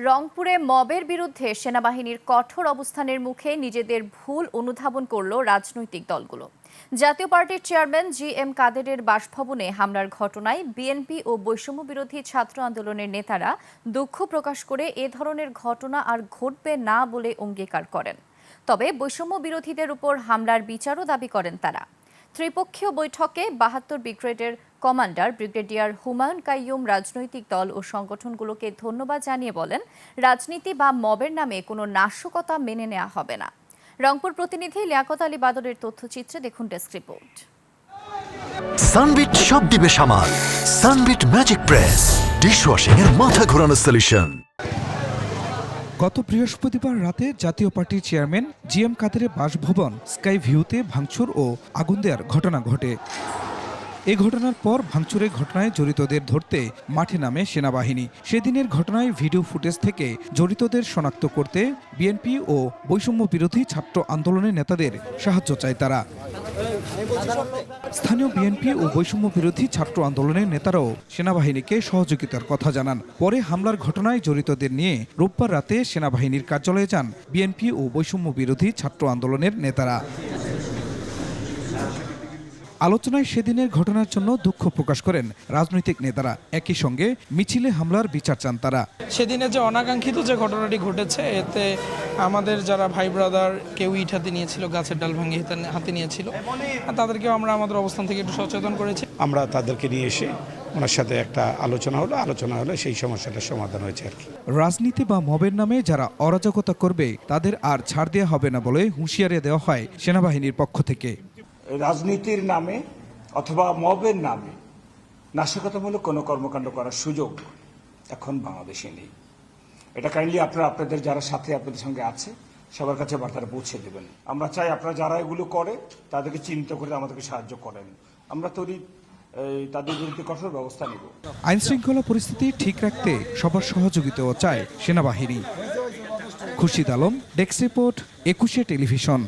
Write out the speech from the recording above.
রংপুরে মবের বিরুদ্ধে সেনাবাহিনীর কঠোর অবস্থানের মুখে নিজেদের ভুল অনুধাবন করল রাজনৈতিক দলগুলো। জাতীয় পার্টির চেয়ারম্যান জি.এম. কাদেরের বাসভবনে হামলার ঘটনায় বিএনপি ও বৈষম্য বিরোধী ছাত্র আন্দোলনের নেতারা দুঃখ প্রকাশ করে এ ধরনের ঘটনা আর ঘটবে না বলে অঙ্গীকার করেন। তবে বৈষম্য বিরোধীদের উপর হামলার বিচারও দাবি করেন তারা। ত্রিপক্ষীয় বৈঠকে ৭২ ব্রিগেডের কমান্ডার ব্রিগেডিয়ার হুমায়ুন কাইয়ুম রাজনৈতিক দল ও সংগঠনগুলোকে ধন্যবাদ জানিয়ে বলেন, রাজনীতি বা মবের নামে কোনো নাশকতা মেনে নেওয়া হবে না। রংপুর প্রতিনিধি লিয়াকত আলী বাদরের তথ্যচিত্রে দেখুন ডেস্ক রিপোর্ট। সানবিট সব দিবে সামাল। সানবিট ম্যাজিক প্রেস ডিশওয়াশিং এর মাথা ঘোরানো সলিউশন। গত বৃহস্পতিবার রাতে জাতীয় পার্টির চেয়ারম্যান জি.এম. কাদেরের বাসভবন স্কাই ভিউতে ভাঙচুর ও আগুন দেওয়ার ঘটনা ঘটে। এই ঘটনার পর ভাঙচুরের ঘটনায় জড়িতদের ধরতে মাঠে নামে সেনাবাহিনী। সেদিনের ঘটনায় ভিডিও ফুটেজ থেকে জড়িতদের শনাক্ত করতে বিএনপি ও বৈষম্য বিরোধী ছাত্র আন্দোলনের নেতাদের সাহায্য চায় তারা। স্থানীয় বিএনপি ও বৈষম্য বিরোধী ছাত্র আন্দোলনের নেতারাও সেনাবাহিনীকে সহযোগিতার কথা জানান। পরে হামলার ঘটনায় জড়িতদের নিয়ে রোববার রাতে সেনাবাহিনীর কার্যালয়ে যান বিএনপি ও বৈষম্য বিরোধী ছাত্র আন্দোলনের নেতারা। আলোচনায় সেদিনের ঘটনার জন্য দুঃখ প্রকাশ করেন রাজনৈতিক নেতারা। একই সঙ্গে মিছিলে হামলার বিচার চান তারা। সেদিনে যে অনাকাঙ্ক্ষিত যে ঘটনাটি ঘটেছে, এতে আমাদের যারা ভাই ব্রাদার কেউ ইট হাতে নিয়েছিল, গাছের ডাল ভাঙিয়ে হাতে নিয়েছিল, তাদেরকেও আমরা আমাদের অবস্থান থেকে একটু সচেতন করেছি। আমরা তাদেরকে নিয়ে এসে ওনার সাথে একটা আলোচনা হলো সেই সমস্যাটার সমাধান হয়েছে আর কি। রাজনীতি বা মবের নামে যারা অরাজকতা করবে তাদের আর ছাড় দেওয়া হবে না বলে হুঁশিয়ারি দেওয়া হয় সেনাবাহিনীর পক্ষ থেকে। রাজনীতির নামে অথবা মবের নামে নাশকতামূলক কোনো কর্মকাণ্ড করার সুযোগ এখন বাংলাদেশে নেই। এটা কাইন্ডলি আপনারা আপনাদের যারা সাথে আপনাদের সঙ্গে আছে সবার কাছে বার্তাটা পৌঁছে দেবেন। আমরা চাই আপনারা যারা এগুলো করে তাদেরকে চিহ্নিত করে আমাদেরকে সাহায্য করেন। আমরা তাদের বিরুদ্ধে কঠোর ব্যবস্থা নেব। আইন শৃঙ্খলা পরিস্থিতি ঠিক রাখতে সবার সহযোগিতাও চায় সেনাবাহিনী। খুরশিদ আলম, ডেস্ক রিপোর্ট, ২১শে টেলিভিশন।